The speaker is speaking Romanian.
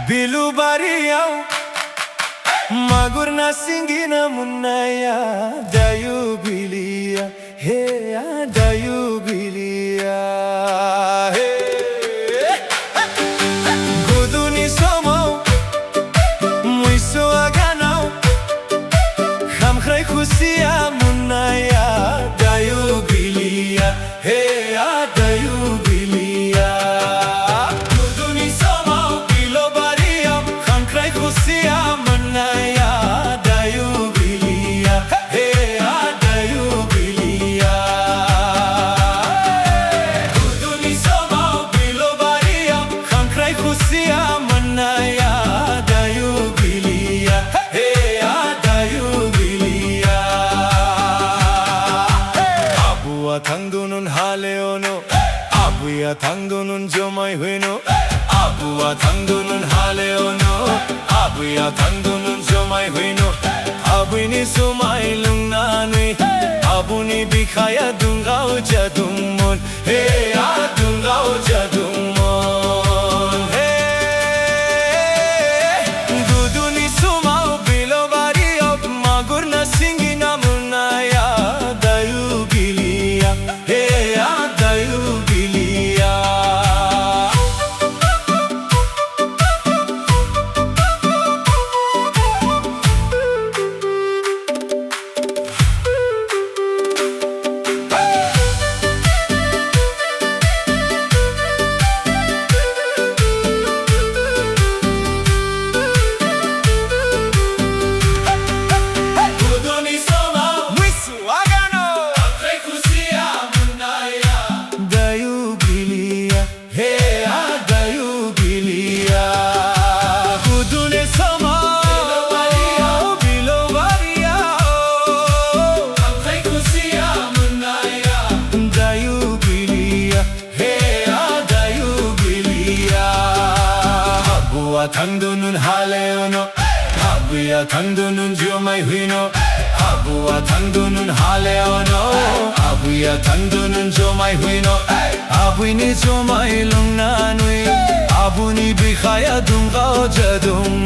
Bilu bariau Magurna singina munaya Dayu bilia Hey dayu bilia Hey Guduni somau Muiso aganau Kham khray khusia munaya Dayu bilia Hey dayu bilia Guduni somau bilo bariau Kham khray khusia munaya Dayu bilia Hey dayu bilia Guduni somau bilo bariau Kham khray khusia munaya Dayu bilia Hey dayu bilia Abuya thangdunun haleono Abuya thangdunun jomai huino Abuya thangdunun haleono Abuya thangdunun jomai huino Abuni sumai lungnanui Abuni bikhaya dungau jadungmon Hey dungau jadungmon Hey Guduni sumau bilo bariau Magurna singina munaya Dayu bilia Hey dayu bilia Guduni somau Muiso agano Khray khusia munaya Dayu bilia Hey dayu bilia Guduni somau bilo bariau Khray khusia munaya Dayu bilia Hey dayu bilia Abuya thangdunun haleono Abuya thangdunun jomai huino Abuya thangdunun haleono Abuya thangdunun jomai huino Abuni jomai lungnanui Abuni bikhaya dungau jadung